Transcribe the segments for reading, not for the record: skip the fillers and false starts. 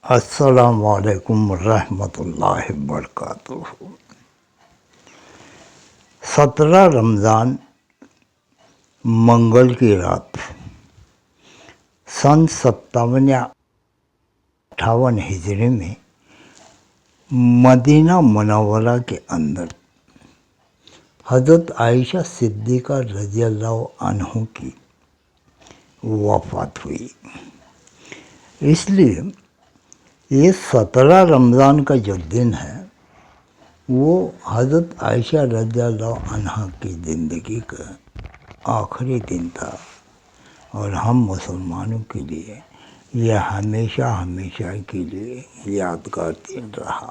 السلام علیکم ورحمۃ اللہ وبرکاتہ۔ 17 رمضان منگل کی رات سن 57 یا 58 ہجری میں مدینہ منورہ کے اندر حضرت عائشہ صدیقہ رضی اللہ عنہ کی وفات ہوئی۔ اس لیے یہ 17 رمضان کا جو دن ہے وہ حضرت عائشہ رضی اللہ عنہ کی زندگی کا آخری دن تھا، اور ہم مسلمانوں کے لیے یہ ہمیشہ ہمیشہ کے لیے یادگار دن رہا۔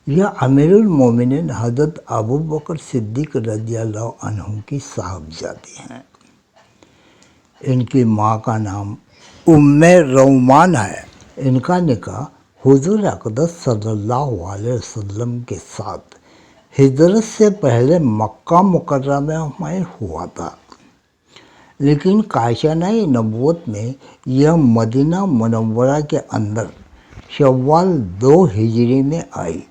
یہ امیر المومنین حضرت ابو بکر صدیق رضی اللہ عنہ کی صاحبزادی ہیں۔ ان کی ماں کا نام ام رومان ہے۔ ان کا نکاح حضور اقدس صلی اللہ علیہ وسلم کے ساتھ ہجرت سے پہلے مکہ مکرمہ میں ہوا تھا، لیکن کاشانہ نبوت میں یہ مدینہ منورہ کے اندر شوال 2 ہجری میں آئی۔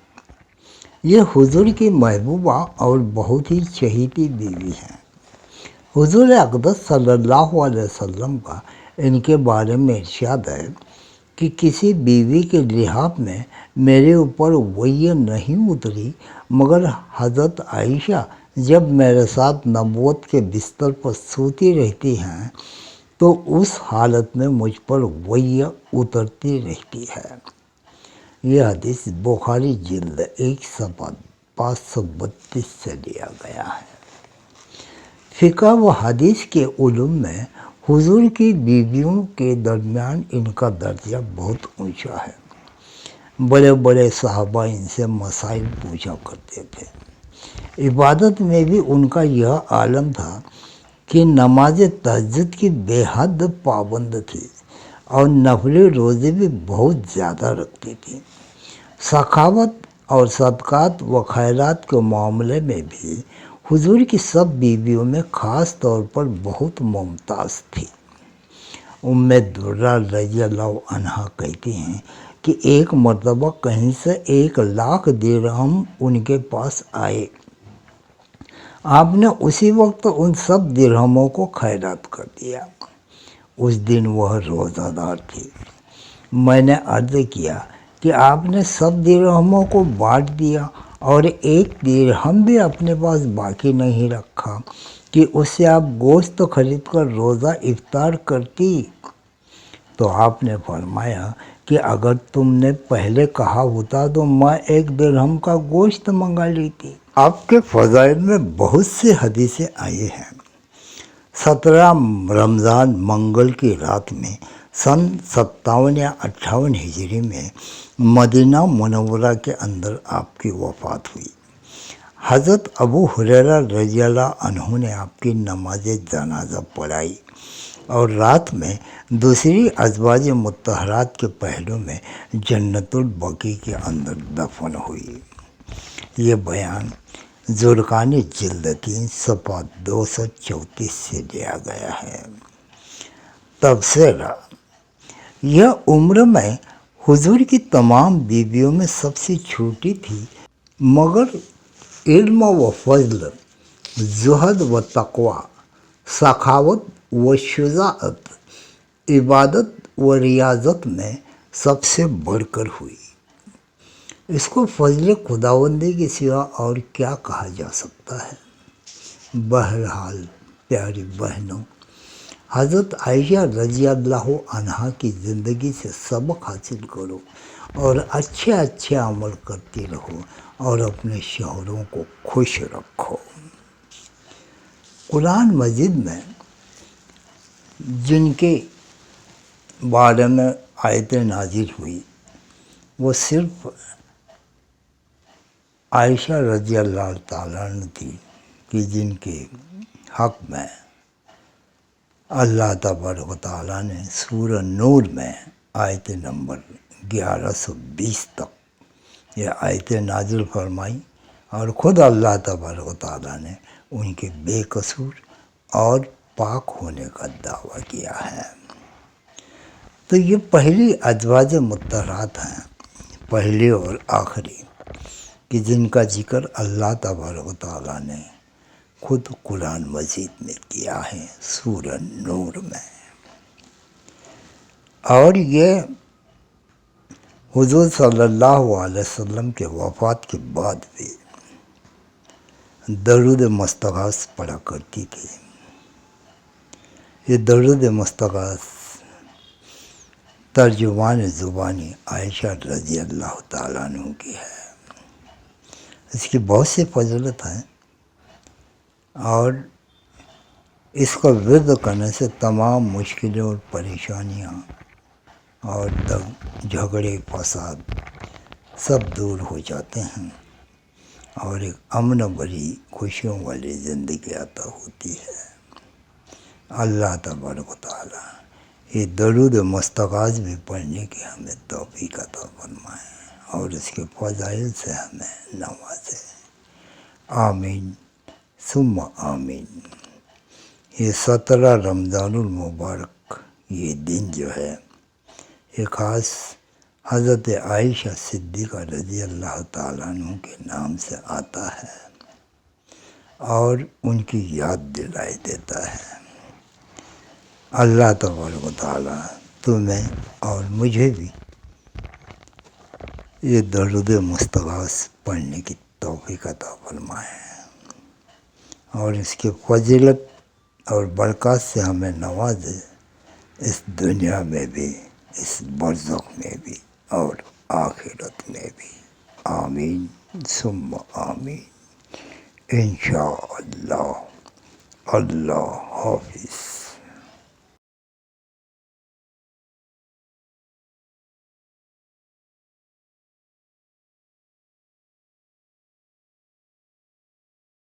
یہ حضور کی محبوبہ اور بہت ہی چہیتی بیوی ہیں۔ حضور اقدس صلی اللہ علیہ وسلم کا ان کے بارے میں ارشاد ہے کہ کسی بیوی کے لحاظ میں میرے اوپر وحی نہیں اتری، مگر حضرت عائشہ جب میرے ساتھ نبوت کے بستر پر سوتی رہتی ہیں تو اس حالت میں مجھ پر وحی اترتی رہتی ہے۔ یہ حدیث بخاری جلد 1 صفحہ 532 سے لیا گیا ہے۔ فقہ و حدیث کے علوم میں حضور کی بیویوں کے درمیان ان کا درجہ بہت اونچا ہے۔ بڑے بڑے صحابہ ان سے مسائل پوچھا کرتے تھے۔ عبادت میں بھی ان کا یہ عالم تھا کہ نماز تہجد کی بے حد پابند تھی اور نفلی روزے بھی بہت زیادہ رکھتی تھی۔ سخاوت اور صدقات و خیرات کے معاملے میں بھی حضور کی سب بیویوں میں خاص طور پر بہت ممتاز تھی۔ ام درہ رضی اللہ عنہا کہتی ہیں کہ ایک مرتبہ کہیں سے 1,00,000 درہم ان کے پاس آئے۔ آپ نے اسی وقت ان سب درہموں کو خیرات کر دیا۔ اس دن وہ روزہ دار تھی۔ میں نے عرض کیا کہ آپ نے سب درہموں کو بانٹ دیا اور 1 درہم بھی اپنے پاس باقی نہیں رکھا کہ اس سے آپ گوشت خرید کر روزہ افطار کرتی؟ تو آپ نے فرمایا کہ اگر تم نے پہلے کہا ہوتا تو میں 1 درہم کا گوشت منگا لیتی۔ آپ کے فضائل میں بہت سے حدیثیں آئی ہیں۔ 17 رمضان منگل کی رات میں سن 57 یا 58 ہجری میں مدینہ منورہ کے اندر آپ کی وفات ہوئی۔ حضرت ابو ہریرہ رضی اللہ عنہ نے آپ کی نماز جنازہ پڑھائی اور رات میں دوسری ازواج مطہرات کے پہلو میں جنت البقیع کے اندر دفن ہوئی۔ یہ بیان زرقانی جلد 3 صفحہ 234 سے لیا گیا ہے۔ تبصرہ: یہ عمر میں حضور کی تمام بیویوں میں سب سے چھوٹی تھی، مگر علم و فضل، زہد و تقوی، سخاوت و شجاعت، عبادت و ریاضت میں سب سے بڑھ کر ہوئی۔ اس کو فضل خداوندی کے سوا اور کیا کہا جا سکتا ہے؟ بہرحال پیاری بہنوں، حضرت عائشہ رضی اللہ عنہا کی زندگی سے سبق حاصل کرو اور اچھے اچھے عمل کرتی رہو اور اپنے شوہروں کو خوش رکھو۔ قرآن مجید میں جن کے بارے میں آیتیں نازل ہوئی وہ صرف عائشہ رضی اللہ تعالیٰ عنہ تھی کہ جن کے حق میں اللہ تبارک و تعالیٰ نے سورہ نور میں آیت نمبر 1120 تک یہ آیتیں نازل فرمائی، اور خود اللہ تبارک و تعالیٰ نے ان کے بے قصور اور پاک ہونے کا دعویٰ کیا ہے۔ تو یہ پہلی ازواج مطہرات ہیں، پہلی اور آخری، کہ جن کا ذکر اللہ تبارک و تعالیٰ نے خود قرآن مجید میں کیا ہے سورہ نور میں۔ اور یہ حضور صلی اللہ علیہ وسلم کے وفات کے بعد بھی درود مستغاث پڑھا کرتی تھی۔ یہ درود مستغاث ترجمان زبانی عائشہ رضی اللہ تعالیٰ عنہ کی ہے۔ اس کی بہت سی فضیلت ہیں، اور اس کا ورد کرنے سے تمام مشکلیں اور پریشانیاں اور جھگڑے فساد سب دور ہو جاتے ہیں، اور ایک امن بھری خوشیوں والی زندگی عطا ہوتی ہے۔ اللہ تبارک و تعالیٰ یہ درود مستغاث بھی پڑھنے کی ہمیں توفیق عطا فرمائے، اور اس کے فضائل سے ہمیں نوازے، آمین ثم آمین۔ یہ 17 رمضان المبارک یہ دن جو ہے یہ خاص حضرت عائشہ صدیقہ رضی اللہ تعالیٰ عنہ کے نام سے آتا ہے، اور ان کی یاد دلائی دیتا ہے۔ اللہ تبارک و تعالیٰ تمہیں اور مجھے بھی یہ درود مستغاث پڑھنے کی توفیق عطا فرمائے، اور اس کے فضیلت اور برکات سے ہمیں نوازے، اس دنیا میں بھی، اس برزخ میں بھی، اور آخرت میں بھی۔ آمین ثم آمین انشاءاللہ۔ اللہ حافظ۔